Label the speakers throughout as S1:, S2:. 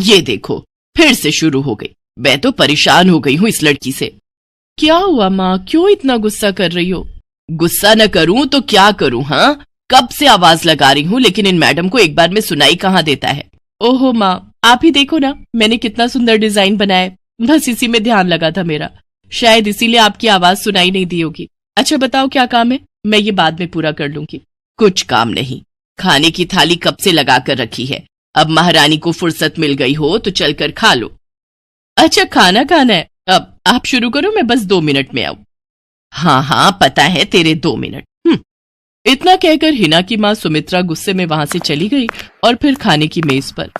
S1: ये देखो, फिर से शुरू हो गई। मैं तो परेशान हो गई हूँ इस लड़की से। क्या हुआ माँ, क्यों इतना गुस्सा कर रही हो? गुस्सा न करूं तो क्या करूं? हाँ, कब से आवाज लगा रही हूँ, लेकिन इन मैडम को एक बार में सुनाई कहाँ देता है। ओहो माँ, आप ही देखो ना, मैंने कितना सुंदर डिजाइन बनाया, बस इसी में ध्यान लगा था मेरा, शायद इसीलिए आपकी आवाज सुनाई नहीं दी होगी। अच्छा बताओ क्या काम है, मैं ये बाद में पूरा कर लूंगी। कुछ काम नहीं, खाने की थाली कब से लगा कर रखी है, अब महारानी को फुर्सत मिल गई हो तो चलकर खा लो। अच्छा खाना खाना है, अब आप शुरू करो, मैं बस 2 मिनट में आऊं। हाँ हाँ पता है तेरे 2 मिनट। इतना कहकर हिना की माँ सुमित्रा गुस्से में वहां से चली गई और फिर खाने की मेज पर।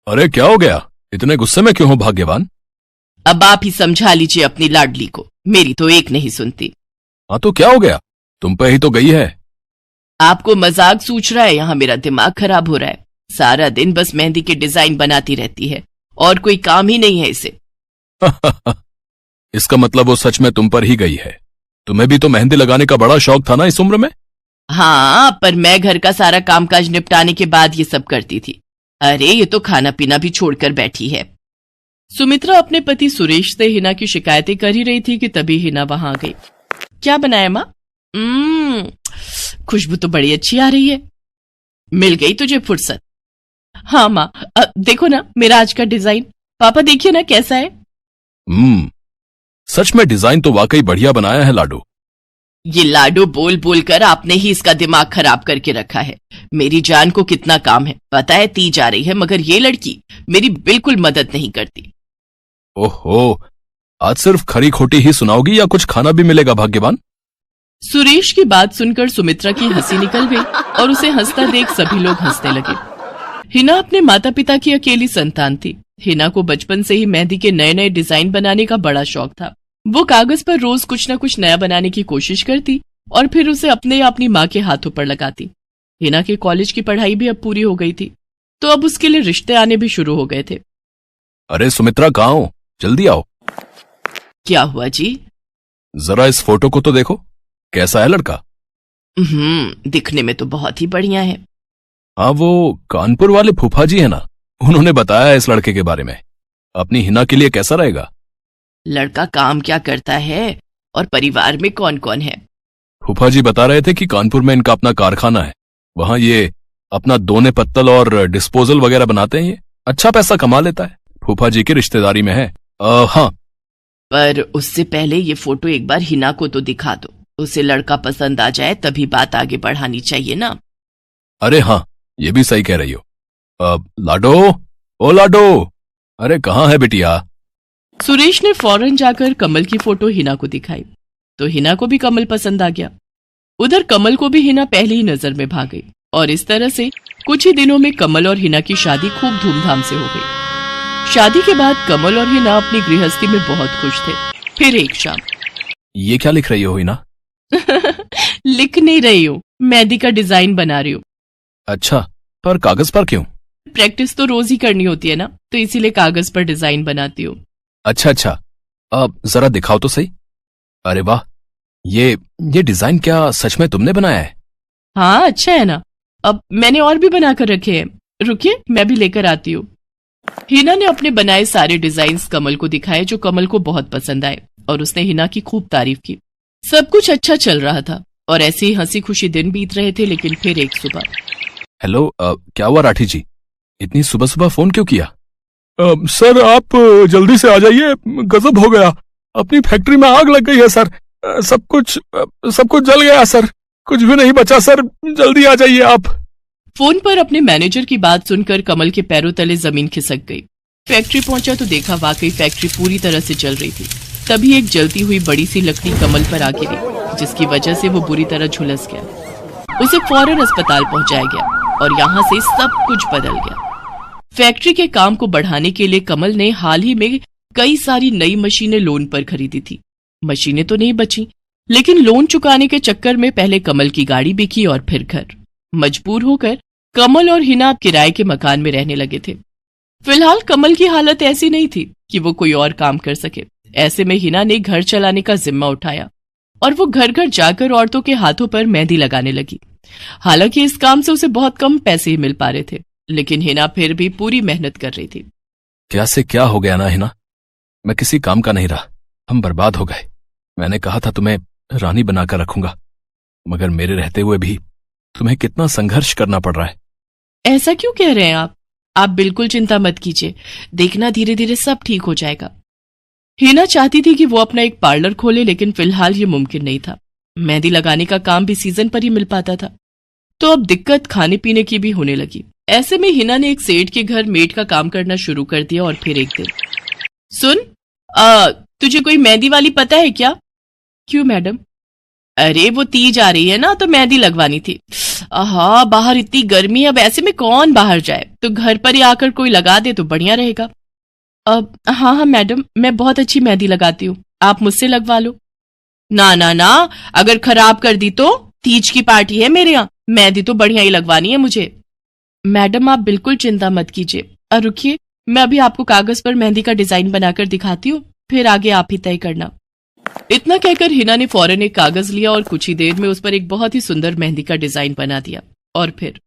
S2: अरे क्या हो गया, इतने गुस्से में क्यों हो भाग्यवान?
S1: अब आप ही समझा लीजिए अपनी लाडली को, मेरी तो एक नहीं सुनती।
S2: हाँ तो क्या हो गया, तुम पे ही तो गई है।
S1: आपको मजाक सूझ रहा है? यहाँ मेरा दिमाग खराब हो रहा है, सारा दिन बस मेहंदी के डिजाइन बनाती रहती है और कोई काम ही नहीं है इसे।
S2: इसका मतलब वो सच में तुम पर ही गई है। तुम्हें भी तो मेहंदी लगाने का बड़ा शौक था ना इस उम्र में।
S1: हाँ, पर मैं घर का सारा कामकाज निपटाने के बाद ये सब करती थी। अरे ये तो खाना पीना भी छोड़कर बैठी है। सुमित्रा अपने पति सुरेश से हिना की शिकायतें कर ही रही थी कि तभी हिना वहां आ गई। क्या बनाया माँ? खुशबू तो बड़ी अच्छी आ रही है। मिल गई तुझे फुर्सत? हाँ माँ, देखो ना मेरा आज का डिजाइन, पापा देखिए ना कैसा है।
S2: सच में डिजाइन तो वाकई बढ़िया बनाया है लाडो।
S1: ये लाडो बोल बोल कर आपने ही इसका दिमाग खराब करके रखा है। मेरी जान को कितना काम है पता है, ती जा रही है, मगर ये लड़की मेरी बिल्कुल मदद नहीं करती।
S2: ओहो, आज सिर्फ खरी खोटी ही सुनाओगी या कुछ खाना भी मिलेगा भाग्यवान?
S1: सुरेश की बात सुनकर सुमित्रा की हंसी निकल गई और उसे हंसता देख सभी लोग हंसने लगे। हिना अपने माता पिता की अकेली संतान थी। हिना को बचपन से ही मेहंदी के नए नए डिजाइन बनाने का बड़ा शौक था। वो कागज पर रोज कुछ न कुछ नया बनाने की कोशिश करती और फिर उसे अपने या अपनी माँ के हाथों पर लगाती। हिना के कॉलेज की पढ़ाई भी अब पूरी हो गई थी, तो अब उसके लिए रिश्ते आने भी शुरू हो गए थे।
S2: अरे सुमित्रा कहाँ हो, जल्दी आओ।
S1: क्या हुआ जी?
S2: जरा इस फोटो को तो देखो, कैसा है लड़का?
S1: दिखने में तो बहुत ही बढ़िया है।
S2: हाँ, वो कानपुर वाले फूफा जी है ना, उन्होंने बताया इस लड़के के बारे में। अपनी हिना के लिए कैसा रहेगा?
S1: लड़का काम क्या करता है और परिवार में कौन कौन है?
S2: फूफा जी बता रहे थे कि कानपुर में इनका अपना कारखाना है, वहां ये अपना दोने पत्तल और डिस्पोजल वगैरह बनाते हैं। ये अच्छा पैसा कमा लेता है, फूफा जी की रिश्तेदारी में है। हाँ,
S1: पर उससे पहले ये फोटो एक बार हिना को तो दिखा दो, उसे लड़का पसंद आ जाए तभी बात आगे बढ़ानी चाहिए ना।
S2: अरे हाँ, ये भी सही कह रही हो। लाडो, ओ लाडो, अरे कहाँ है बिटिया?
S1: सुरेश ने फौरन जाकर कमल की फोटो हिना को दिखाई तो हिना को भी कमल पसंद आ गया। उधर कमल को भी हिना पहली ही नजर में भाग गई और इस तरह से कुछ ही दिनों में कमल और हिना की शादी खूब धूमधाम से हो गई। शादी के बाद कमल और हिना अपनी गृहस्थी में बहुत खुश थे। फिर एक शाम।
S2: ये क्या लिख रही हो हिना?
S1: लिख नहीं रही हूँ, मेहंदी का डिजाइन बना रही हूँ।
S2: अच्छा, पर कागज पर क्यों?
S1: प्रैक्टिस तो रोज ही करनी होती है ना, तो इसीलिए कागज पर डिजाइन बनाती हूँ।
S2: अच्छा, अब जरा दिखाओ तो सही। अरे वाह, ये डिजाइन क्या सच में तुमने बनाया है?
S1: हाँ अच्छा है ना, अब मैंने और भी बनाकर रखे हैं, रुकिए मैं भी लेकर आती हूँ। हिना ने अपने बनाए सारे डिजाइन्स कमल को दिखाए, जो कमल को बहुत पसंद आए और उसने हिना की खूब तारीफ की। सब कुछ अच्छा चल रहा था और ऐसे ही हंसी खुशी दिन बीत रहे थे। लेकिन फिर एक सुबह।
S2: हेलो, क्या हुआ राठी जी, इतनी सुबह सुबह फोन क्यों किया? सर आप जल्दी से आ जाइए, गजब हो गया, अपनी फैक्ट्री में आग लग गई है सर, सब कुछ जल गया सर, कुछ भी नहीं बचा सर, जल्दी आ जाइए आप।
S1: फोन पर अपने मैनेजर की बात सुनकर कमल के पैरों तले जमीन खिसक गई। फैक्ट्री पहुंचा तो देखा वाकई फैक्ट्री पूरी तरह से जल रही थी। तभी एक जलती हुई बड़ी सी लकड़ी कमल पर आ गिरी, जिसकी वजह से वो बुरी तरह झुलस गया। उसे फौरन अस्पताल पहुंचाया गया और यहाँ से सब कुछ बदल गया। फैक्ट्री के काम को बढ़ाने के लिए कमल ने हाल ही में कई सारी नई मशीनें लोन पर खरीदी थी। मशीनें तो नहीं बची, लेकिन लोन चुकाने के चक्कर में पहले कमल की गाड़ी बिकी और फिर घर। मजबूर होकर कमल और हिना अब किराए के मकान में रहने लगे थे। फिलहाल कमल की हालत ऐसी नहीं थी कि वो कोई और काम कर सके। ऐसे में हिना ने घर चलाने का जिम्मा उठाया और वो घर घर जाकर औरतों के हाथों पर मेहंदी लगाने लगी। हालांकि इस काम से उसे बहुत कम पैसे ही मिल पा रहे थे, लेकिन हिना फिर भी पूरी मेहनत कर रही थी।
S2: क्या से क्या हो गया ना हिना, मैं किसी काम का नहीं रहा, हम बर्बाद हो गए। मैंने कहा था तुम्हें रानी बनाकर रखूंगा, मगर मेरे रहते हुए भी तुम्हें कितना संघर्ष करना पड़ रहा है।
S1: ऐसा क्यों कह रहे हैं आप बिल्कुल चिंता मत कीजिए, देखना धीरे धीरे सब ठीक हो जाएगा। हिना चाहती थी कि वो अपना एक पार्लर खोले, लेकिन फिलहाल ये मुमकिन नहीं था। मेहंदी लगाने का काम भी सीजन पर ही मिल पाता था, तो अब दिक्कत खाने पीने की भी होने लगी। ऐसे में हिना ने एक सेठ के घर मेड का काम करना शुरू कर दिया। और फिर एक दिन, सुन, तुझे कोई मेहंदी वाली पता है क्या? क्यों मैडम? अरे वो तीज आ रही है ना, तो मेहंदी लगवानी थी। आहा, बाहर इतनी गर्मी है, अब ऐसे में कौन बाहर जाए, तो घर पर ही आकर कोई लगा दे तो बढ़िया रहेगा। अब हाँ मैडम, मैं बहुत अच्छी मेहंदी लगाती हूँ, आप मुझसे लगवा लो। ना ना ना, अगर खराब कर दी तो? तीज की पार्टी है मेरे यहाँ, मेहंदी तो बढ़िया ही लगवानी है मुझे। मैडम आप बिल्कुल चिंता मत कीजिए, और रुकिए, मैं अभी आपको कागज पर मेहंदी का डिजाइन बनाकर दिखाती हूँ, फिर आगे आप ही तय करना। इतना कहकर हिना ने फौरन एक कागज लिया और कुछ ही देर में उस पर एक बहुत ही सुंदर मेहंदी का डिजाइन बना दिया। और फिर,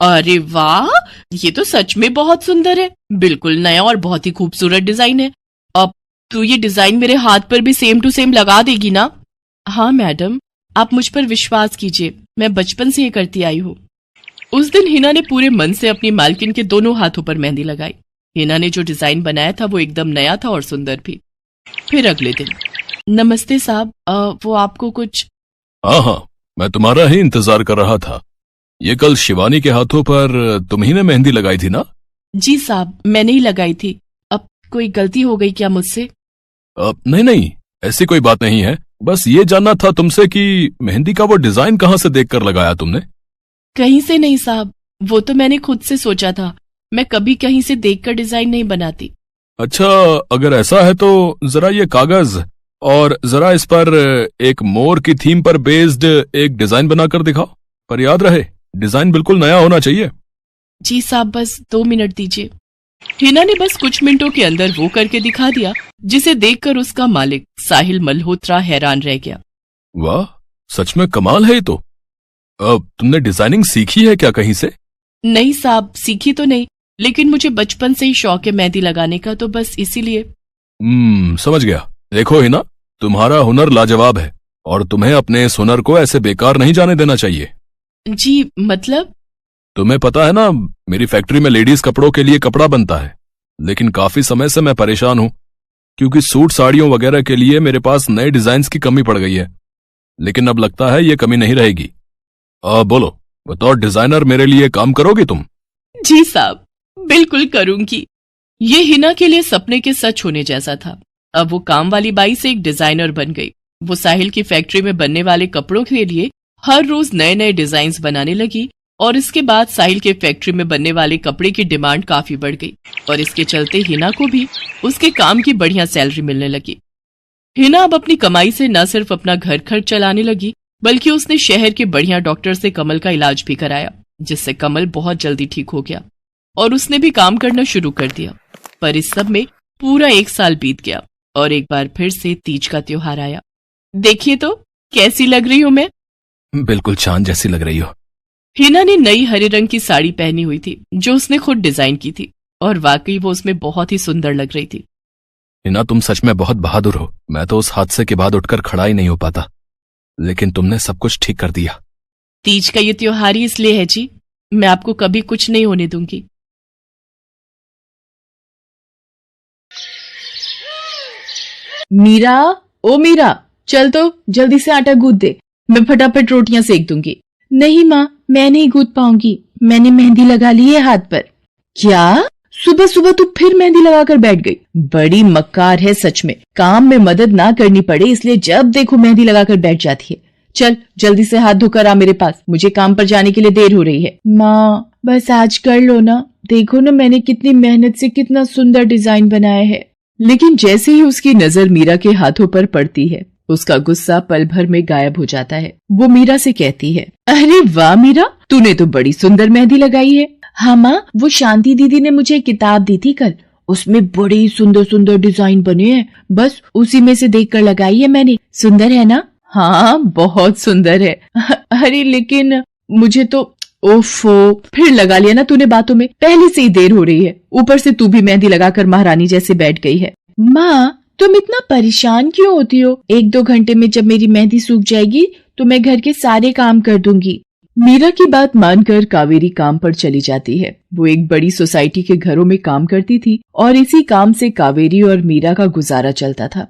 S1: अरे वाह, ये तो सच में बहुत सुंदर है, बिल्कुल नया और बहुत ही खूबसूरत डिजाइन है। अब तू ये डिजाइन मेरे हाथ पर भी सेम टू सेम लगा देगी ना? हाँ मैडम, आप मुझ पर विश्वास कीजिए, मैं बचपन से ये करती आई हूँ। उस दिन हिना ने पूरे मन से अपनी मालकिन के दोनों हाथों पर मेहंदी लगाई। हिना ने जो डिजाइन बनाया था वो एकदम नया था और सुंदर भी। फिर अगले दिन, नमस्ते साहब, वो आपको कुछ?
S2: हाँ, मैं तुम्हारा ही इंतजार कर रहा था। ये कल शिवानी के हाथों पर तुम्ही ने मेहंदी लगाई थी ना?
S1: जी साहब, मैंने ही लगाई थी। अब कोई गलती हो गई क्या मुझसे?
S2: नहीं, ऐसी कोई बात नहीं है। बस ये जानना था तुमसे कि मेहंदी का वो डिजाइन कहाँ से देखकर लगाया तुमने?
S1: कहीं से नहीं साहब, वो तो मैंने खुद से सोचा था, मैं कभी कहीं से देखकर डिजाइन नहीं बनाती।
S2: अच्छा, अगर ऐसा है तो जरा ये कागज और जरा इस पर एक मोर की थीम पर बेस्ड एक डिजाइन बनाकर दिखाओ, पर याद रहे डिजाइन बिल्कुल नया होना चाहिए।
S1: जी साहब, बस 2 मिनट दीजिए। हिना ने बस कुछ मिनटों के अंदर वो करके दिखा दिया, जिसे देखकर उसका मालिक साहिल मल्होत्रा हैरान रह गया।
S2: वाह, सच में कमाल है ये तो। तुमने डिजाइनिंग सीखी है क्या कहीं से?
S1: नहीं साहब, सीखी तो नहीं, लेकिन मुझे बचपन से ही शौक है मेहंदी लगाने का, तो बस इसीलिए।
S2: समझ गया। देखो हिना, तुम्हारा हुनर लाजवाब है और तुम्हें अपने इस हुनर को ऐसे बेकार नहीं जाने देना चाहिए।
S1: जी मतलब?
S2: तुम्हें पता है ना, मेरी फैक्ट्री में लेडीज कपड़ों के लिए कपड़ा बनता है, लेकिन काफी समय से मैं परेशान हूं क्योंकि सूट साड़ियों वगैरह के लिए मेरे पास नए डिजाइन्स की कमी पड़ गई है। लेकिन अब लगता है ये कमी नहीं रहेगी। बोलो, बतौर डिजाइनर मेरे लिए काम करोगी तुम?
S1: जी साहब, बिल्कुल करूंगी। ये हिना के लिए सपने के सच होने जैसा था। अब वो काम वाली बाई से एक डिजाइनर बन गई। वो साहिल की फैक्ट्री में बनने वाले कपड़ों के लिए हर रोज नए नए डिजाइन्स बनाने लगी, और इसके बाद साहिल के फैक्ट्री में बनने वाले कपड़े की डिमांड काफी बढ़ गई, और इसके चलते हिना को भी उसके काम की बढ़िया सैलरी मिलने लगी। हिना अब अपनी कमाई से न सिर्फ अपना घर खर्च चलाने लगी, बल्कि उसने शहर के बढ़िया डॉक्टर से कमल का इलाज भी कराया, जिससे कमल बहुत जल्दी ठीक हो गया और उसने भी काम करना शुरू कर दिया। पर इस सब में पूरा 1 साल बीत गया और एक बार फिर से तीज का त्योहार आया। देखिए तो कैसी लग रही हूं मैं?
S2: बिल्कुल चांद जैसी लग रही हो।
S1: हिना ने नई हरे रंग की साड़ी पहनी हुई थी, जो उसने खुद डिजाइन की थी, और वाकई वो उसमें बहुत ही सुंदर लग रही थी।
S2: हिना, तुम सच में बहुत बहादुर हो। मैं तो उस हादसे के बाद उठकर खड़ा ही नहीं हो पाता, लेकिन तुमने सब कुछ ठीक कर दिया।
S1: तीज का ये त्योहार ही इसलिए है जी, मैं आपको कभी कुछ नहीं होने दूंगी। मीरा, ओ मीरा, चल तो जल्दी से आटा गूंथ दे, मैं फटाफट रोटियां सेक दूंगी। नहीं माँ, मैं नहीं गूंथ पाऊंगी, मैंने मेहंदी लगा ली है हाथ पर। क्या? सुबह सुबह तू फिर मेहंदी लगाकर बैठ गई? बड़ी मक्कार है सच में, काम में मदद ना करनी पड़े इसलिए जब देखो मेहंदी लगाकर बैठ जाती है। चल जल्दी से हाथ धोकर आ मेरे पास, मुझे काम पर जाने के लिए देर हो रही है। माँ बस आज कर लो ना, देखो ना मैंने कितनी मेहनत से कितना सुंदर डिजाइन बनाया है। लेकिन जैसे ही उसकी नजर मीरा के हाथों पर पड़ती है, उसका गुस्सा पल भर में गायब हो जाता है। वो मीरा से कहती है, अरे वाह मीरा, तूने तो बड़ी सुंदर मेहंदी लगाई है। हाँ माँ, वो शांति दीदी ने मुझे किताब दी थी कल, उसमें बड़े सुंदर सुंदर डिजाइन बने हैं, बस उसी में से देखकर लगाई है मैंने। सुंदर है ना? हाँ बहुत सुंदर है। अरे लेकिन मुझे तो ओफो, फिर लगा लिया ना तूने बातों में। पहले से ही देर हो रही है, ऊपर से तू भी मेहंदी लगाकर महारानी जैसे बैठ गई है। माँ, तुम इतना परेशान क्यों होती हो? 1-2 घंटे में जब मेरी मेहंदी सूख जाएगी तो मैं घर के सारे काम कर दूंगी। मीरा की बात मानकर कावेरी काम पर चली जाती है। वो एक बड़ी सोसाइटी के घरों में काम करती थी और इसी काम से कावेरी और मीरा का गुजारा चलता था।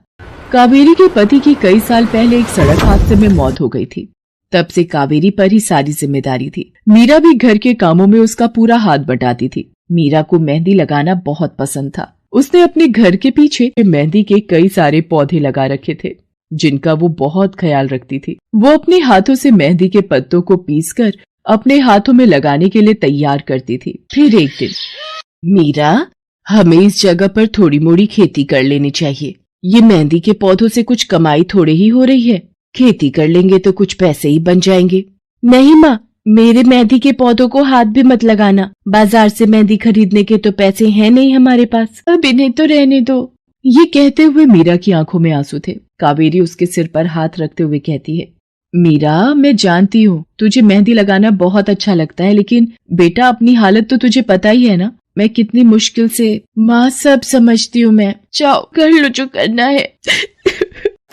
S1: कावेरी के पति की कई साल पहले एक सड़क हादसे में मौत हो गई थी। तब से कावेरी पर ही सारी जिम्मेदारी थी। मीरा भी घर के कामों में उसका पूरा हाथ बटाती थी। मीरा को मेहंदी लगाना बहुत पसंद था। उसने अपने घर के पीछे मेहंदी के कई सारे पौधे लगा रखे थे, जिनका वो बहुत ख्याल रखती थी। वो अपने हाथों से मेहंदी के पत्तों को पीसकर अपने हाथों में लगाने के लिए तैयार करती थी। फिर एक दिन, मीरा, हमें इस जगह पर थोड़ी मोड़ी खेती कर लेनी चाहिए। ये मेहंदी के पौधों से कुछ कमाई थोड़े ही हो रही है, खेती कर लेंगे तो कुछ पैसे ही बन जाएंगे। नहीं माँ, मेरे मेहंदी के पौधों को हाथ भी मत लगाना। बाजार से मेहंदी खरीदने के तो पैसे हैं नहीं हमारे पास, अब इन्हें तो रहने दो। ये कहते हुए मीरा की आंखों में आंसू थे। कावेरी उसके सिर पर हाथ रखते हुए कहती है, मीरा, मैं जानती हूँ तुझे मेहंदी लगाना बहुत अच्छा लगता है, लेकिन बेटा अपनी हालत तो तुझे पता ही है ना, मैं कितनी मुश्किल से। माँ, सब समझती हूँ मैं, जाओ कर लो जो करना है।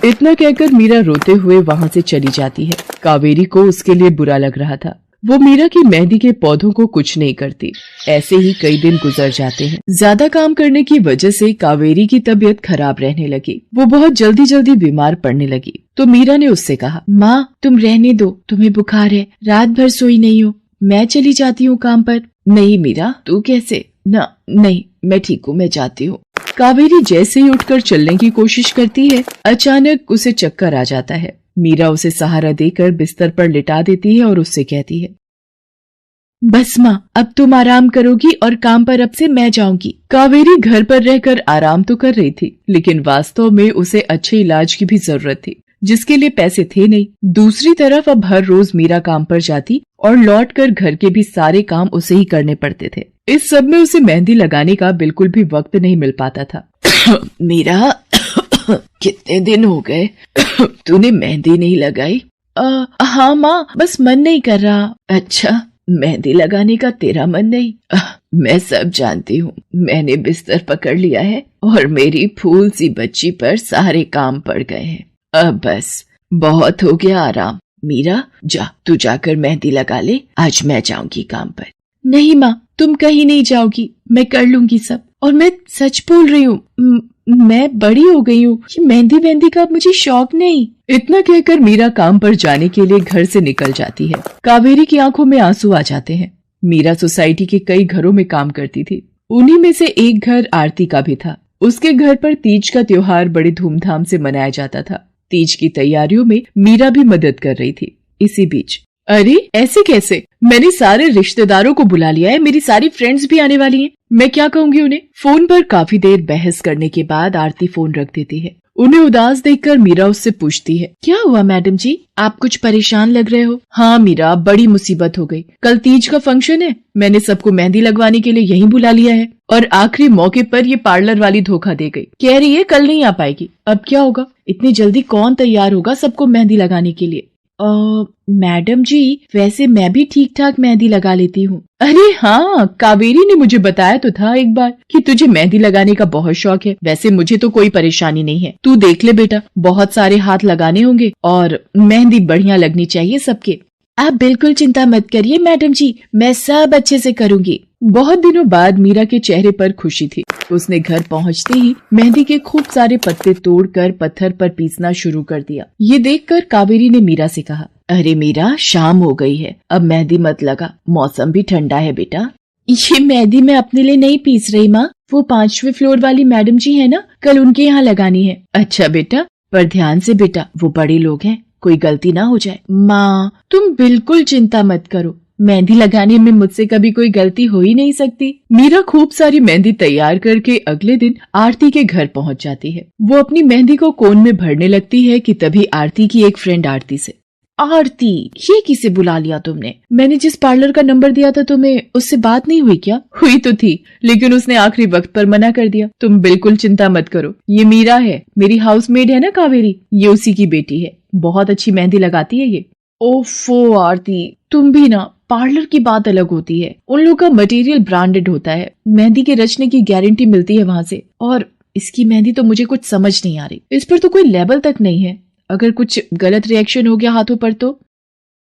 S1: इतना कहकर मीरा रोते हुए वहाँ से चली जाती है। कावेरी को उसके लिए बुरा लग रहा था। वो मीरा की मेहंदी के पौधों को कुछ नहीं करती। ऐसे ही कई दिन गुजर जाते हैं। ज्यादा काम करने की वजह से कावेरी की तबीयत खराब रहने लगी। वो बहुत जल्दी जल्दी बीमार पड़ने लगी। तो मीरा ने उससे कहा, माँ, तुम रहने दो, तुम्हें बुखार है, रात भर सोई नहीं हो, मैं चली जाती हूँ काम पर। नहीं मीरा, तू कैसे? ना, नहीं, मैं ठीक हूँ, मैं जाती हूँ। कावेरी जैसे ही उठकर चलने की कोशिश करती है, अचानक उसे चक्कर आ जाता है। मीरा उसे सहारा देकर बिस्तर पर लिटा देती है और उससे कहती है, बस माँ, अब तुम आराम करोगी और काम पर अब से मैं जाऊंगी। कावेरी घर पर रहकर आराम तो कर रही थी, लेकिन वास्तव में उसे अच्छे इलाज की भी जरूरत थी, जिसके लिए पैसे थे नहीं। दूसरी तरफ अब हर रोज मीरा काम पर जाती और लौटकर घर के भी सारे काम उसे ही करने पड़ते थे। इस सब में उसे मेहंदी लगाने का बिल्कुल भी वक्त नहीं मिल पाता था। मीरा, कितने दिन हो गए तूने मेहंदी नहीं लगाई? हाँ माँ, बस मन नहीं कर रहा। अच्छा, मेहंदी लगाने का तेरा मन नहीं? मैं सब जानती हूँ। मैंने बिस्तर पकड़ लिया है और मेरी फूल सी बच्ची पर सारे काम पड़ गए हैं। अब बस बहुत हो गया आराम। मीरा, जा, तू जाकर मेहंदी लगा ले, आज मैं जाऊंगी काम पर। नहीं माँ, तुम कहीं नहीं जाओगी, मैं कर लूंगी सब। और मैं सच बोल रही हूँ, मैं बड़ी हो गई हूँ, ये मेहंदी वेहंदी का मुझे शौक नहीं। इतना कहकर मीरा काम पर जाने के लिए घर से निकल जाती है। कावेरी की आंखों में आंसू आ जाते हैं। मीरा सोसाइटी के कई घरों में काम करती थी। उन्हीं में से एक घर आरती का भी था। उसके घर पर तीज का त्योहार बड़े धूमधाम से मनाया जाता था। तीज की तैयारियों में मीरा भी मदद कर रही थी। इसी बीच, अरे ऐसे कैसे? मैंने सारे रिश्तेदारों को बुला लिया है, मेरी सारी फ्रेंड्स भी आने वाली हैं। मैं क्या कहूँगी उन्हें? फोन पर काफी देर बहस करने के बाद आरती फोन रख देती है। उन्हें उदास देखकर मीरा उससे पूछती है, क्या हुआ मैडम जी, आप कुछ परेशान लग रहे हो? हाँ मीरा, बड़ी मुसीबत हो गई। कल तीज का फंक्शन है, मैंने सबको मेहंदी लगवाने के लिए यहीं बुला लिया है और आखिरी मौके पर ये पार्लर वाली धोखा दे गई। कह रही है कल नहीं आ पाएगी। अब क्या होगा? इतनी जल्दी कौन तैयार होगा सबको मेहंदी लगाने के लिए? मैडम जी, वैसे मैं भी ठीक ठाक मेहंदी लगा लेती हूँ। अरे हाँ, कावेरी ने मुझे बताया तो था एक बार कि तुझे मेहंदी लगाने का बहुत शौक है। वैसे मुझे तो कोई परेशानी नहीं है, तू देख ले बेटा, बहुत सारे हाथ लगाने होंगे और मेहंदी बढ़िया लगनी चाहिए सबके। आप बिल्कुल चिंता मत करिए मैडम जी, मैं सब अच्छे से करूँगी। बहुत दिनों बाद मीरा के चेहरे पर खुशी थी। उसने घर पहुंचते ही मेहंदी के खूब सारे पत्ते तोड़कर पत्थर पर पीसना शुरू कर दिया। ये देखकर कावेरी ने मीरा से कहा, अरे मीरा, शाम हो गई है, अब मेहंदी मत लगा, मौसम भी ठंडा है बेटा। ये मेहंदी मैं अपने लिए नहीं पीस रही माँ, वो 5वें फ्लोर वाली मैडम जी है ना, कल उनके यहाँ लगानी है। अच्छा बेटा, पर ध्यान से बेटा, वो बड़े लोग हैं, कोई गलती ना हो जाए। माँ, तुम बिल्कुल चिंता मत करो, मेहंदी लगाने में मुझसे कभी कोई गलती हो ही नहीं सकती। मीरा खूब सारी मेहंदी तैयार करके अगले दिन आरती के घर पहुंच जाती है। वो अपनी मेहंदी को कोन में भरने लगती है कि तभी आरती की एक फ्रेंड आरती से, आरती, ये किसे बुला लिया तुमने? मैंने जिस पार्लर का नंबर दिया था तुम्हें, उससे बात नहीं हुई क्या? हुई तो थी, लेकिन उसने आखिरी वक्त पर मना कर दिया। तुम बिल्कुल चिंता मत करो, ये मीरा है, मेरी हाउसमेड है ना कावेरी, ये उसी की बेटी है, बहुत अच्छी मेहंदी लगाती है ये। ओफो आरती, तुम भी ना, पार्लर की बात अलग होती है, उन लोगों का मटेरियल ब्रांडेड होता है, मेहंदी के रचने की गारंटी मिलती है वहां से। और इसकी मेहंदी तो मुझे कुछ समझ नहीं आ रही, इस पर तो कोई लेबल तक नहीं है, अगर कुछ गलत रिएक्शन हो गया हाथों पर तो।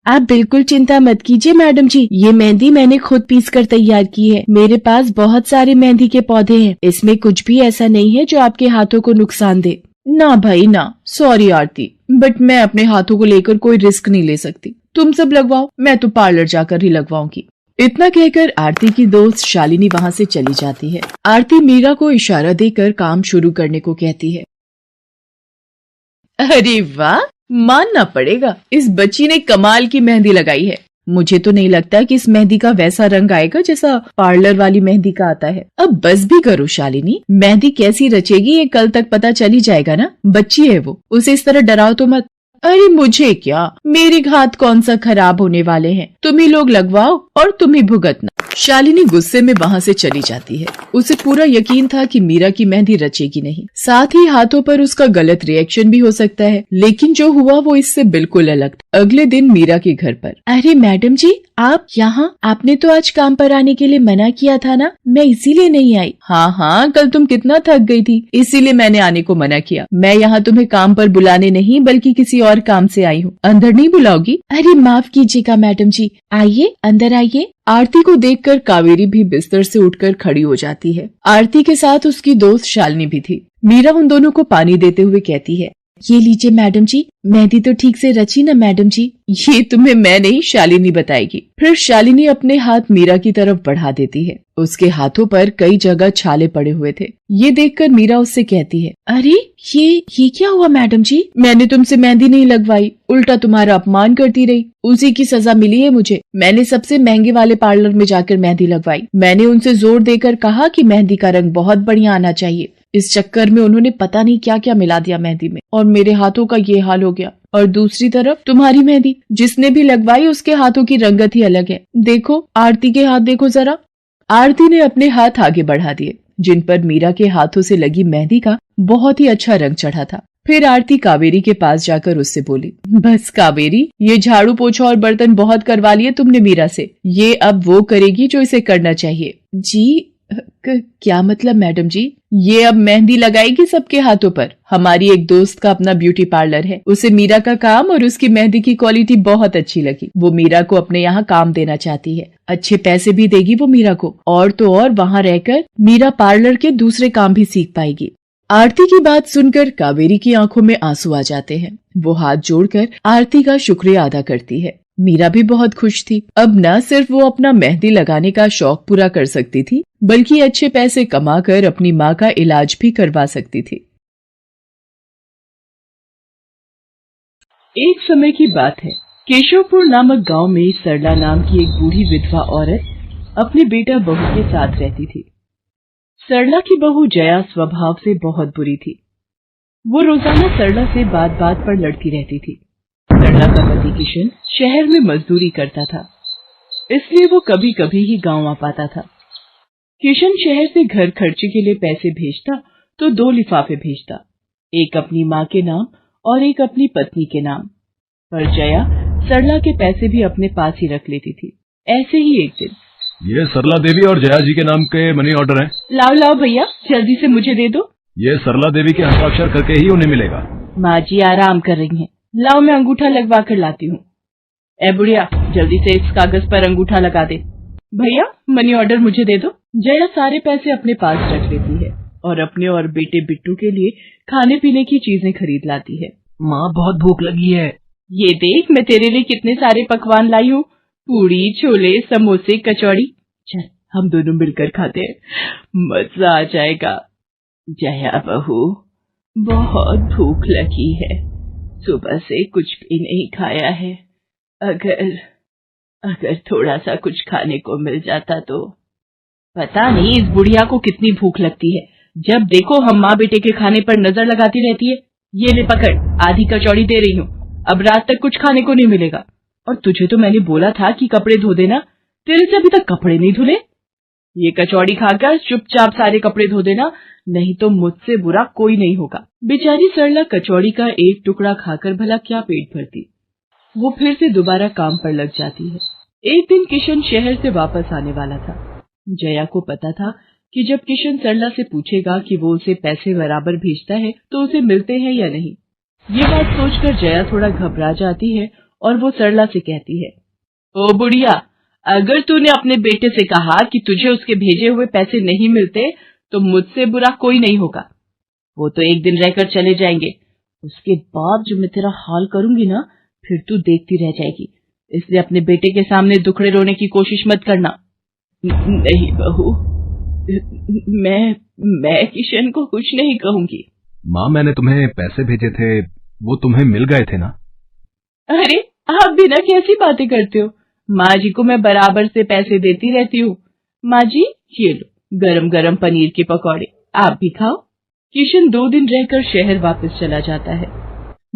S1: आप बिल्कुल चिंता मत कीजिए मैडम जी, ये मेहंदी मैंने खुद पीस कर तैयार की है। मेरे पास बहुत सारे मेहंदी के पौधे हैं, इसमें कुछ भी ऐसा नहीं है जो आपके हाथों को नुकसान दे। ना भाई ना, सॉरी आरती, बट मैं अपने हाथों को लेकर कोई रिस्क नहीं ले सकती। तुम सब लगवाओ, मैं तो पार्लर जाकर ही लगवाऊंगी। इतना कहकर आरती की दोस्त शालिनी वहां से चली जाती है। आरती मीरा को इशारा देकर काम शुरू करने को कहती है। अरे वाह, मानना पड़ेगा, इस बच्ची ने कमाल की मेहंदी लगाई है। मुझे तो नहीं लगता कि इस मेहंदी का वैसा रंग आएगा जैसा पार्लर वाली मेहंदी का आता है। अब बस भी करो शालिनी, मेहंदी कैसी रचेगी ये कल तक पता चली जाएगा ना। बच्ची है वो, उसे इस तरह डराओ तो मत। अरे मुझे क्या, मेरे हाथ कौन सा खराब होने वाले हैं, तुम ही लोग लगवाओ और तुम ही भुगतना। शालिनी गुस्से में वहां से चली जाती है। उसे पूरा यकीन था कि मीरा की मेहंदी रचेगी नहीं, साथ ही हाथों पर उसका गलत रिएक्शन भी हो सकता है, लेकिन जो हुआ वो इससे बिल्कुल अलग था। अगले दिन मीरा के घर पर। अरे मैडम जी, आप यहाँ? आपने तो आज काम पर आने के लिए मना किया था ना, मैं इसीलिए नहीं आई। हाँ, कल तुम कितना थक गई थी, इसीलिए मैंने आने को मना किया। मैं यहाँ तुम्हें काम पर बुलाने नहीं बल्कि किसी और काम से आई हूँ। अंदर नहीं बुलाओगी? अरे माफ कीजिएगा मैडम जी, आइए अंदर आइए। आरती को देखकर कावेरी भी बिस्तर से उठकर खड़ी हो जाती है। आरती के साथ उसकी दोस्त शालिनी भी थी। मीरा उन दोनों को पानी देते हुए कहती है, ये लीजिए मैडम जी, मेहंदी तो ठीक से रची ना मैडम जी? ये तुम्हें मैं नहीं शालिनी बताएगी। फिर शालिनी अपने हाथ मीरा की तरफ बढ़ा देती है। उसके हाथों पर कई जगह छाले पड़े हुए थे। ये देखकर मीरा उससे कहती है, अरे ये क्या हुआ मैडम जी? मैंने तुमसे मेहंदी नहीं लगवाई, उल्टा तुम्हारा अपमान करती रही, उसी की सजा मिली है मुझे। मैंने सबसे महंगे वाले पार्लर में जाकर मेहंदी लगवाई। मैंने उनसे जोर देकर कहा कि मेहंदी का रंग बहुत बढ़िया आना चाहिए। इस चक्कर में उन्होंने पता नहीं क्या क्या मिला दिया मेहंदी में, और मेरे हाथों का ये हाल हो गया। और दूसरी तरफ तुम्हारी मेहंदी, जिसने भी लगवाई उसके हाथों की रंगत ही अलग है। देखो आरती के हाथ देखो जरा। आरती ने अपने हाथ आगे बढ़ा दिए, जिन पर मीरा के हाथों से लगी मेहंदी का बहुत ही अच्छा रंग चढ़ा था। फिर आरती कावेरी के पास जाकर उससे बोली, बस कावेरी, ये झाड़ू पोछा और बर्तन बहुत करवा लिए तुमने मीरा से, ये अब वो करेगी जो इसे करना चाहिए। जी क्या मतलब मैडम जी? ये अब मेहंदी लगाएगी सबके हाथों पर। हमारी एक दोस्त का अपना ब्यूटी पार्लर है, उसे मीरा का काम और उसकी मेहंदी की क्वालिटी बहुत अच्छी लगी। वो मीरा को अपने यहाँ काम देना चाहती है, अच्छे पैसे भी देगी वो मीरा को, और तो और वहाँ रहकर मीरा पार्लर के दूसरे काम भी सीख पाएगी। आरती की बात सुनकर कावेरी की आंखों में आंसू आ जाते हैं। वो हाथ जोड़कर आरती का शुक्रिया अदा करती है। मीरा भी बहुत खुश थी। अब न सिर्फ वो अपना मेहंदी लगाने का शौक पूरा कर सकती थी, बल्कि अच्छे पैसे कमाकर अपनी माँ का इलाज भी करवा सकती थी। एक समय की बात है, केशवपुर नामक गांव में सरला नाम की एक बूढ़ी विधवा औरत अपने बेटा बहू के साथ रहती थी। सरला की बहू जया स्वभाव से बहुत बुरी थी। वो रोजाना सरला से बात बात पर लड़ती रहती थी। सरला का पति किशन शहर में मजदूरी करता था, इसलिए वो कभी कभी ही गांव आ पाता था। किशन शहर से घर खर्चे के लिए पैसे भेजता तो 2 लिफाफे भेजता, एक अपनी माँ के नाम और एक अपनी पत्नी के नाम। पर जया सरला के पैसे भी अपने पास ही रख लेती थी। ऐसे ही एक दिन,
S2: ये सरला देवी और जया जी के नाम के मनी ऑर्डर हैं।
S1: लाओ भैया, जल्दी से मुझे दे दो।
S2: ये सरला देवी के हस्ताक्षर करके ही उन्हें मिलेगा।
S1: माँ जी आराम कर रही हैं, लाओ मैं अंगूठा लगवा कर लाती हूँ। ए बुढ़िया, जल्दी से इस कागज पर अंगूठा लगा दे। भैया मनी ऑर्डर मुझे दे दो। जया सारे पैसे अपने पास रख लेती है और अपने और बेटे बिट्टू के लिए खाने पीने की चीजें खरीद लाती है।
S2: माँ बहुत भूख लगी है।
S1: ये देख मैं तेरे लिए कितने सारे पकवान लाई हूँ, पूड़ी, छोले, समोसे, कचौड़ी। चल हम दोनों मिलकर खाते हैं, मजा आ जाएगा। जया बहू, बहुत भूख लगी है, सुबह से कुछ भी नहीं खाया है। अगर थोड़ा सा कुछ खाने को मिल जाता तो। पता नहीं इस बुढ़िया को कितनी भूख लगती है, जब देखो हम माँ बेटे के खाने पर नजर लगाती रहती है। ये ले पकड़, आधी कचौड़ी दे रही हूँ, अब रात तक कुछ खाने को नहीं मिलेगा। और तुझे तो मैंने बोला था कि कपड़े धो देना, तेरे से अभी तक कपड़े नहीं धुले। ये कचौड़ी खाकर चुपचाप सारे कपड़े धो देना, नहीं तो मुझसे बुरा कोई नहीं होगा। बेचारी सरला कचौड़ी का एक टुकड़ा खाकर भला क्या पेट भरती। वो फिर से दोबारा काम पर लग जाती है। एक दिन किशन शहर से वापस आने वाला था। जया को पता था कि जब किशन सरला से पूछेगा कि वो उसे पैसे बराबर भेजता है तो उसे मिलते हैं या नहीं। ये बात सोचकर जया थोड़ा घबरा जाती है और वो सरला से कहती है, ओ बुढ़िया, अगर तूने अपने बेटे से कहा कि तुझे उसके भेजे हुए पैसे नहीं मिलते तो मुझसे बुरा कोई नहीं होगा। वो तो एक दिन रहकर चले जाएंगे, उसके बाद जो मैं तेरा हाल करूंगी ना, फिर तू देखती रह जाएगी। इसलिए अपने बेटे के सामने दुखड़े रोने की कोशिश मत करना। नहीं बहू, मैं किशन को कुछ नहीं कहूंगी।
S2: माँ, मैंने तुम्हें पैसे भेजे थे, वो तुम्हें मिल गए थे ना?
S1: अरे आप बिना कैसी बातें करते हो? माँ जी को मैं बराबर से पैसे देती रहती हूँ। माँ जी, ये लो गरम गरम पनीर के पकौड़े, आप भी खाओ। किशन 2 दिन रहकर शहर वापस चला जाता है।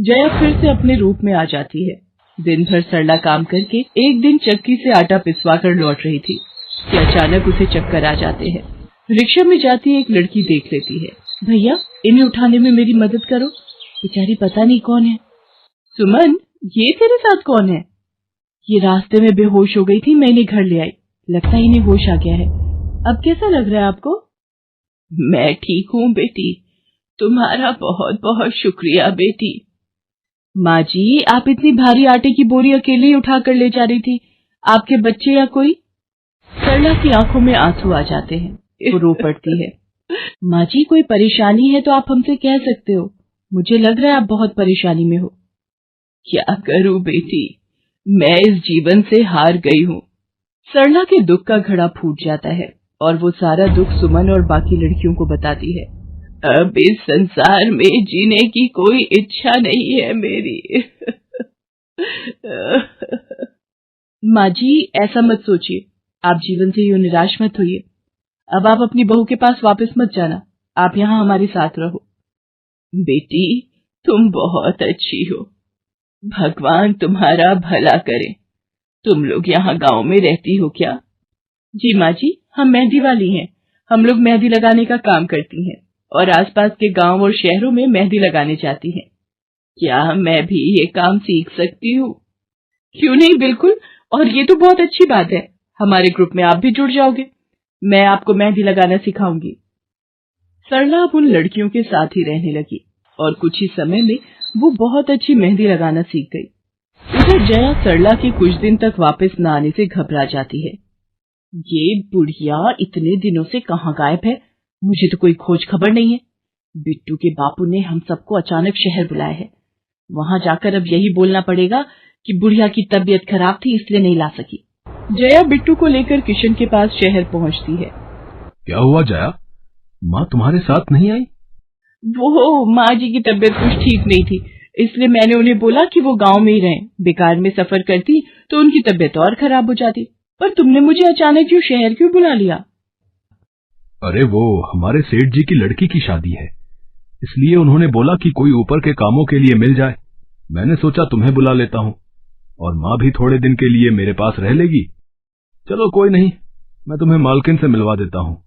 S1: जया फिर से अपने रूप में आ जाती है। दिन भर सरला काम करके एक दिन चक्की से आटा पिसवा कर लौट रही थी कि अचानक उसे चक्कर आ जाते हैं। रिक्शा में जाती एक लड़की देख लेती है। भैया, इन्हें उठाने में मेरी मदद करो, बेचारी पता नहीं कौन है। सुमन, ये तेरे साथ कौन है? ये रास्ते में बेहोश हो गई थी, मैं इन्हें घर ले आई, लगता है इन्हें होश आ गया है। अब कैसा लग रहा है आपको? मैं ठीक हूँ बेटी, तुम्हारा बहुत बहुत शुक्रिया बेटी। माँ जी, आप इतनी भारी आटे की बोरी अकेले ही उठा कर ले जा रही थी, आपके बच्चे या कोई? सरला की आंखों में आंसू आ जाते हैं, वो रो पड़ती है। माँ जी, कोई परेशानी है तो आप हमसे कह सकते हो, मुझे लग रहा है आप बहुत परेशानी में हो। क्या करूं बेटी, मैं इस जीवन से हार गई हूँ। सरला के दुख का घड़ा फूट जाता है और वो सारा दुख सुमन और बाकी लड़कियों को बताती है। अब इस संसार में जीने की कोई इच्छा नहीं है मेरी। माँ जी, ऐसा मत सोचिए, आप जीवन से यूं निराश मत होइए। अब आप अपनी बहू के पास वापस मत जाना, आप यहाँ हमारे साथ रहो। बेटी, तुम बहुत अच्छी हो, भगवान तुम्हारा भला करे। तुम लोग यहाँ गांव में रहती हो क्या? जी माँ जी, हम मेहंदी वाली हैं। हम लोग मेहंदी लगाने का काम करती हैं और आसपास के गांव और शहरों में मेहंदी लगाने जाती हैं। क्या मैं भी ये काम सीख सकती हूँ? क्यों नहीं, बिल्कुल, और ये तो बहुत अच्छी बात है। हमारे ग्रुप में आप भी जुड़ जाओगे, मैं आपको मेहंदी लगाना सिखाऊंगी। सरला अब उन लड़कियों के साथ ही रहने लगी और कुछ ही समय में वो बहुत अच्छी मेहंदी लगाना सीख गई। इधर जया सरला के कुछ दिन तक वापस न आने से घबरा जाती है। ये बुढ़िया इतने दिनों से कहाँ गायब है, मुझे तो कोई खोज खबर नहीं है। बिट्टू के बापू ने हम सबको अचानक शहर बुलाया है, वहां जाकर अब यही बोलना पड़ेगा कि बुढ़िया की तबीयत खराब थी इसलिए नहीं ला सकी। जया बिट्टू को लेकर किशन के पास शहर पहुंचती है।
S2: क्या हुआ जया, माँ तुम्हारे साथ नहीं आई?
S1: वो माँ जी की तबीयत कुछ ठीक नहीं थी, इसलिए मैंने उन्हें बोला कि वो गांव में ही रहें। बेकार में सफर करती तो उनकी तबीयत और खराब हो जाती। पर तुमने मुझे अचानक क्यों शहर क्यों बुला लिया?
S2: अरे वो हमारे सेठ जी की लड़की की शादी है, इसलिए उन्होंने बोला कि कोई ऊपर के कामों के लिए मिल जाए। मैंने सोचा तुम्हें बुला लेता हूँ, और माँ भी थोड़े दिन के लिए मेरे पास रह लेगी। चलो कोई नहीं, मैं तुम्हें मालकिन से मिलवा देता हूँ।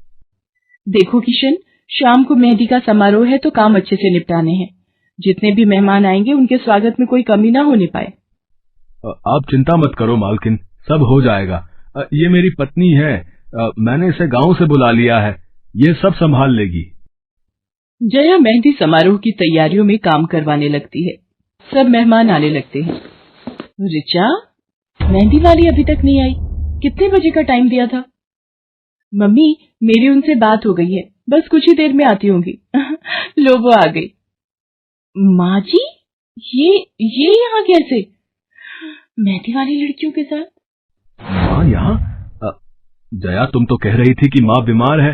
S1: देखो किशन, शाम को मेहंदी का समारोह है तो काम अच्छे से निपटाने हैं। जितने भी मेहमान आएंगे उनके स्वागत में कोई कमी ना होने पाए।
S2: आप चिंता मत करो मालकिन, सब हो जाएगा। ये मेरी पत्नी है, मैंने इसे गांव से बुला लिया है, ये सब संभाल लेगी।
S1: जया मेहंदी समारोह की तैयारियों में काम करवाने लगती है। सब मेहमान आने लगते हैं। रिचा, मेहंदी वाली अभी तक नहीं आई, कितने बजे का टाइम दिया था? मम्मी, मेरी उनसे बात हो गई है, बस कुछ ही देर में आती होंगी। लो वो आ गई। माँ जी, ये यहाँ कैसे? मेहंदी वाली लड़कियों के साथ?
S2: माँ यहाँ? जया, तुम तो कह रही थी कि माँ बीमार है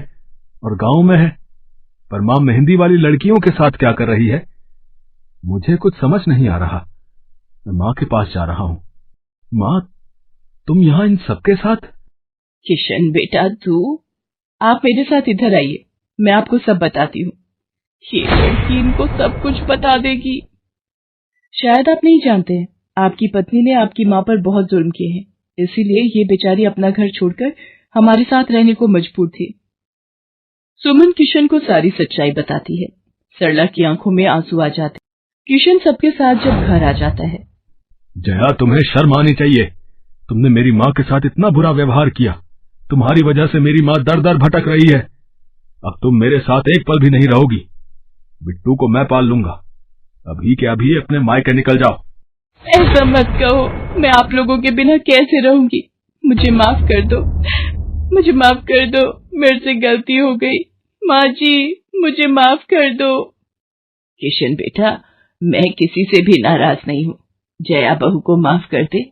S2: और गांव में है, पर माँ मेहंदी वाली लड़कियों के साथ क्या कर रही है? मुझे कुछ समझ नहीं आ रहा। मैं माँ के पास जा रहा हूँ। माँ, तुम यहाँ इन सबके साथ?
S1: किशन बेटा, आप मेरे साथ इधर आइए, मैं आपको सब बताती हूँ। ये लड़की इनको सब कुछ बता देगी। शायद आप नहीं जानते हैं, आपकी पत्नी ने आपकी माँ पर बहुत जुल्म किए हैं, इसीलिए ये बेचारी अपना घर छोड़कर हमारे साथ रहने को मजबूर थी। सुमन किशन को सारी सच्चाई बताती है। सरला की आंखों में आंसू आ जाते। किशन सबके साथ जब घर आ जाता है।
S2: जया, तुम्हें शर्म आनी चाहिए, तुमने मेरी माँ के साथ इतना बुरा व्यवहार किया। तुम्हारी वजह से मेरी माँ दर दर भटक रही है। अब तुम मेरे साथ एक पल भी नहीं रहोगी। बिट्टू को मैं पाल लूंगा। अभी के अभी अपने मायके निकल जाओ।
S1: ऐसा मत कहो, मैं आप लोगों के बिना कैसे रहूंगी। मुझे माफ कर दो, मुझे माफ कर दो, मेरे से गलती हो गई। माँ जी, मुझे माफ कर दो। किशन बेटा, मैं किसी से भी नाराज नहीं हूँ। जया बहू को माफ कर दे।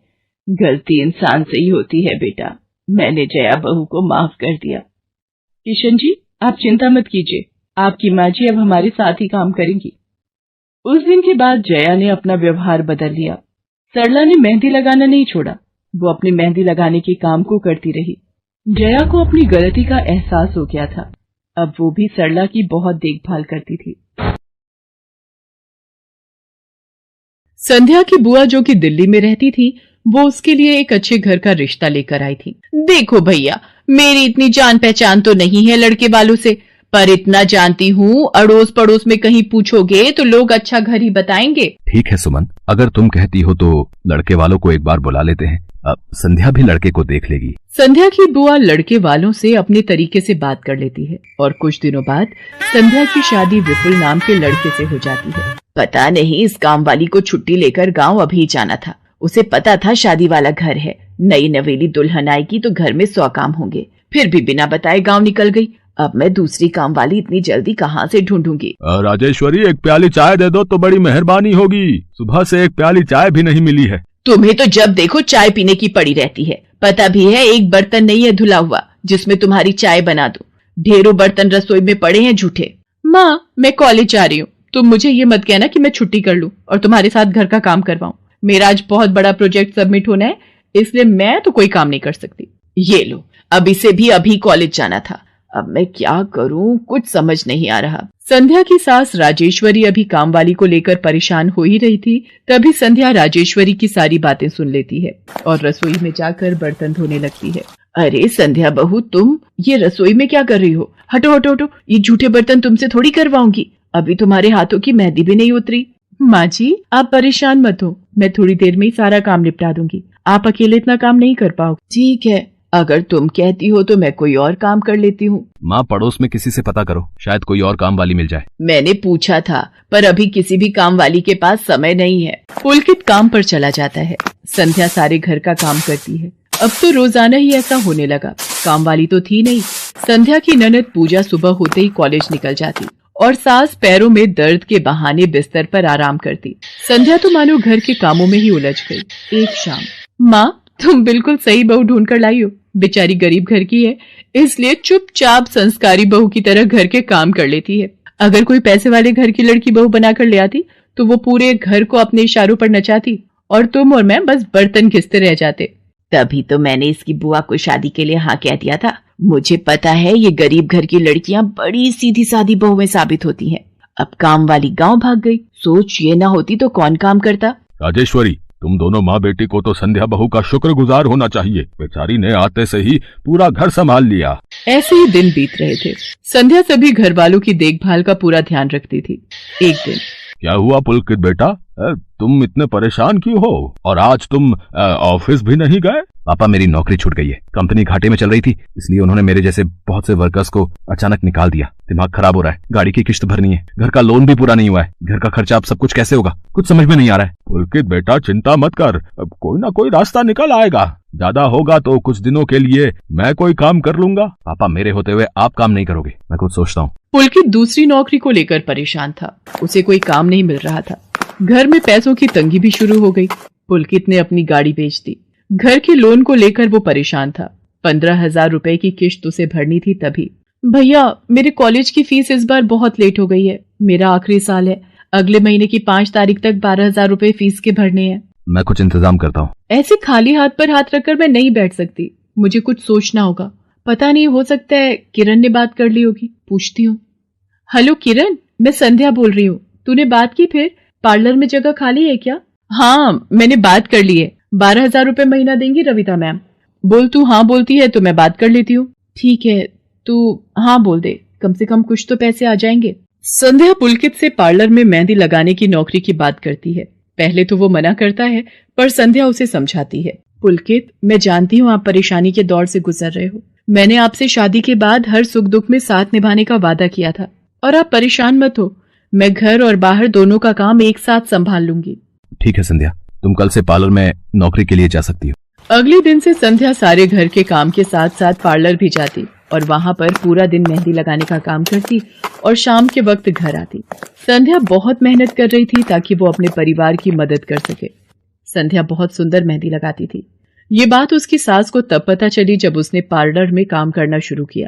S1: गलती इंसान से ही होती है बेटा। मैंने जया बहू को माफ कर दिया। किशन जी, आप चिंता मत कीजिए, आपकी माँ जी अब हमारे साथ ही काम करेंगी। उस दिन के बाद जया ने अपना व्यवहार बदल लिया। सरला ने मेहंदी लगाना नहीं छोड़ा। वो अपनी मेहंदी लगाने के काम को करती रही। जया को अपनी गलती का एहसास हो गया था। अब वो भी सरला की बहुत देखभाल करती थी। संध्या की बुआ, जो कि दिल्ली में रहती थी, वो उसके लिए एक अच्छे घर का रिश्ता लेकर आई थी। देखो भैया, मेरी इतनी जान पहचान तो नहीं है लड़के वालों से, पर इतना जानती हूँ, अड़ोस पड़ोस में कहीं पूछोगे तो लोग अच्छा घर ही बताएंगे।
S3: ठीक है सुमन, अगर तुम कहती हो तो लड़के वालों को एक बार बुला लेते हैं। अब संध्या भी लड़के को देख लेगी।
S1: संध्या की बुआ लड़के वालों से अपने तरीके से बात कर लेती है और कुछ दिनों बाद संध्या की शादी विपुल नाम के लड़के से हो जाती है। पता नहीं इस काम वाली को छुट्टी लेकर गांव अभी जाना था। उसे पता था शादी वाला घर है, नई नवेली दुल्हन आएगी तो घर में 100 काम होंगे, फिर भी बिना बताए गांव निकल गई। अब मैं दूसरी काम वाली इतनी जल्दी कहाँ से ढूंढूंगी।
S2: राजेश्वरी, एक प्याली चाय दे दो तो बड़ी मेहरबानी होगी। सुबह से एक प्याली चाय भी नहीं मिली है।
S1: तुम्हें तो जब देखो चाय पीने की पड़ी रहती है। पता भी है एक बर्तन नहीं है धुला हुआ जिसमें तुम्हारी चाय बना दूं। ढेरों बर्तन रसोई में पड़े हैं झूठे। माँ, मैं कॉलेज जा रही हूँ, तुम मुझे ये मत कहना कि मैं छुट्टी कर लूं और तुम्हारे साथ घर का काम करवाऊं। मेरा आज बहुत बड़ा प्रोजेक्ट सबमिट होना है, इसलिए मैं तो कोई काम नहीं कर सकती। ये लो, अब इसे भी अभी कॉलेज जाना था। अब मैं क्या करूं, कुछ समझ नहीं आ रहा। संध्या की सास राजेश्वरी अभी काम वाली को लेकर परेशान हो ही रही थी। तभी संध्या राजेश्वरी की सारी बातें सुन लेती है और रसोई में जाकर बर्तन धोने लगती है। अरे संध्या बहू, तुम ये रसोई में क्या कर रही हो? हटो हटो हटो, ये झूठे बर्तन तुमसे थोड़ी करवाऊंगी। अभी तुम्हारे हाथों की मेहंदी भी नहीं उतरी। माँ जी, आप परेशान मत हो, मैं थोड़ी देर में ही सारा काम निपटा दूंगी। आप अकेले इतना काम नहीं कर पाओगे। ठीक है, अगर तुम कहती हो तो मैं कोई और काम कर लेती हूँ।
S3: माँ, पड़ोस में किसी से पता करो, शायद कोई और काम वाली मिल जाए।
S1: मैंने पूछा था, पर अभी किसी भी काम वाली के पास समय नहीं है। पुलकित काम पर चला जाता है। संध्या सारे घर का काम करती है। अब तो रोजाना ही ऐसा होने लगा। काम वाली तो थी नहीं। संध्या की ननद पूजा सुबह होते ही कॉलेज निकल जाती और सास पैरों में दर्द के बहाने बिस्तर पर आराम करती। संध्या तो मानो घर के कामों में ही उलझ गई। एक शाम, माँ, तुम बिल्कुल सही बहू ढूंढ कर लाई हो। बेचारी गरीब घर की है, इसलिए चुपचाप संस्कारी बहू की तरह घर के काम कर लेती है। अगर कोई पैसे वाले घर की लड़की बहू बनाकर ले आती तो वो पूरे घर को अपने इशारों पर नचाती और तुम और मैं बस बर्तन घिसते रह जाते। तभी तो मैंने इसकी बुआ को शादी के लिए हाँ कह दिया था। मुझे पता है ये गरीब घर की लड़कियां बड़ी सीधी सादी बहुएं साबित होती हैं। अब काम वाली गांव भाग गई। सोच ये ना होती तो कौन काम करता।
S2: राजेश्वरी, तुम दोनों माँ बेटी को तो संध्या बहू का शुक्रगुजार होना चाहिए। बेचारी ने आते से ही पूरा घर संभाल लिया।
S1: ऐसे ही दिन बीत रहे थे। संध्या सभी घर वालों की देखभाल का पूरा ध्यान रखती थी। एक दिन,
S2: क्या हुआ पुलकित बेटा, तुम इतने परेशान क्यों हो? और आज तुम ऑफिस भी नहीं गए?
S3: पापा, मेरी नौकरी छूट गई है। कंपनी घाटे में चल रही थी, इसलिए उन्होंने मेरे जैसे बहुत से वर्कर्स को अचानक निकाल दिया। दिमाग खराब हो रहा है, गाड़ी की किश्त भरनी है, घर का लोन भी पूरा नहीं हुआ है। घर का खर्चा अब सब कुछ कैसे होगा, कुछ समझ में नहीं आ रहा है।
S2: पुलकित बेटा, चिंता मत कर, अब कोई ना कोई रास्ता निकल आएगा। ज्यादा होगा तो कुछ दिनों के लिए मैं कोई काम कर लूंगा।
S3: पापा, मेरे होते हुए आप काम नहीं करोगे, मैं कुछ सोचता हूँ।
S1: पुलकित दूसरी नौकरी को लेकर परेशान था। उसे कोई काम नहीं मिल रहा था। घर में पैसों की तंगी भी शुरू हो गई। पुलकित ने अपनी गाड़ी बेच दी। घर के लोन को लेकर वो परेशान था। 15,000 रुपए की किश्त उसे भरनी थी। तभी, भैया, मेरे कॉलेज की फीस इस बार बहुत लेट हो गई है। मेरा आखिरी साल है, अगले महीने की 5 तारीख तक 12,000 रुपए फीस के भरने हैं।
S3: मैं कुछ इंतजाम करता हूँ।
S1: ऐसे खाली हाथ पर हाथ रखकर मैं नहीं बैठ सकती। मुझे कुछ सोचना होगा। पता नहीं, हो सकता है किरण ने बात कर ली होगी, पूछती हूँ। हेलो किरण, मैं संध्या बोल रही हूँ। तूने बात की? फिर पार्लर में जगह खाली है क्या? हाँ, मैंने बात कर ली है। 12,000 रुपए महीना देंगी रविता मैम। बोल, तू हाँ बोलती है तो मैं बात कर लेती हूँ। ठीक है, तू हाँ बोल दे, कम से कम कुछ तो पैसे आ जाएंगे। संध्या पुलकित से पार्लर में मेहंदी लगाने की नौकरी की बात करती है। पहले तो वो मना करता है, पर संध्या उसे समझाती है। पुलकित, मैं जानती हूँ आप परेशानी के दौर से गुजर रहे हो। मैंने आपसे शादी के बाद हर सुख दुख में साथ निभाने का वादा किया था और आप परेशान मत हो, मैं घर और बाहर दोनों का काम एक साथ संभाल लूंगी।
S3: ठीक है संध्या, तुम कल से पार्लर में नौकरी के लिए जा सकती हो।
S1: अगले दिन से संध्या सारे घर के काम के साथ साथ पार्लर भी जाती और वहां पर पूरा दिन मेहंदी लगाने का काम करती और शाम के वक्त घर आती। संध्या बहुत मेहनत कर रही थी ताकि वो अपने परिवार की मदद कर सके। संध्या बहुत सुंदर मेहंदी लगाती थी। ये बात उसकी सास को तब पता चली जब उसने पार्लर में काम करना शुरू किया।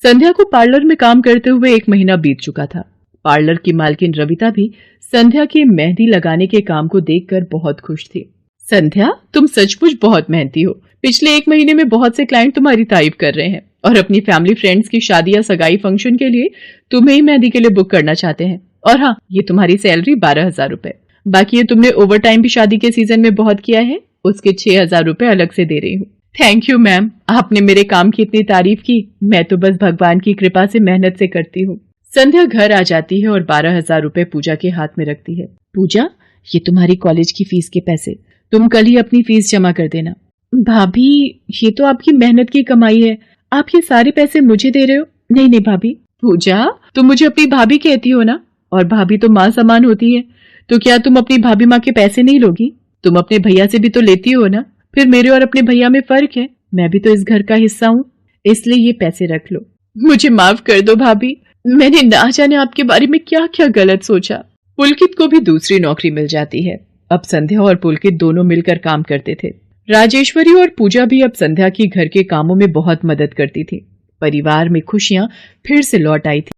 S1: संध्या को पार्लर में काम करते हुए 1 महीना बीत चुका था। पार्लर की मालकिन रविता भी संध्या के मेहंदी लगाने के काम को देखकर बहुत खुश थी। संध्या, तुम सचमुच बहुत मेहनती हो। पिछले 1 महीने में बहुत से क्लाइंट तुम्हारी तारीफ कर रहे हैं और अपनी फैमिली फ्रेंड्स की शादी या सगाई फंक्शन के लिए तुम्हें ही मेहंदी के लिए बुक करना चाहते हैं। और हाँ, ये तुम्हारी सैलरी 12,000 रुपए। बाकी ये तुमने ओवर टाइम भी शादी के सीजन में बहुत किया है, उसके 6,000 रुपए अलग से दे रही हूँ। थैंक यू मैम, आपने मेरे काम की इतनी तारीफ की। मैं तो बस भगवान की कृपा से मेहनत से करती हूँ। संध्या घर आ जाती है और 12,000 रुपए पूजा के हाथ में रखती है। पूजा, ये तुम्हारी कॉलेज की फीस के पैसे, तुम कल ही अपनी फीस जमा कर देना। भाभी, ये तो आपकी मेहनत की कमाई है, आप ये सारे पैसे मुझे दे रहे हो? नहीं नहीं भाभी। पूजा, तुम मुझे अपनी भाभी कहती हो ना, और भाभी तो माँ समान होती है, तो क्या तुम अपनी भाभी माँ के पैसे नहीं लोगी? तुम अपने भैया से भी तो लेती हो ना। फिर मेरे और अपने भैया में फर्क है, मैं भी तो इस घर का हिस्सा हूँ, इसलिए ये पैसे रख लो। मुझे माफ कर दो भाभी, मैंने ना जाने आपके बारे में क्या क्या गलत सोचा। पुलकित को भी दूसरी नौकरी मिल जाती है। अब संध्या और पुलकित दोनों मिलकर काम करते थे। राजेश्वरी और पूजा भी अब संध्या की घर के कामों में बहुत मदद करती थी। परिवार में खुशियां फिर से लौट आई थी।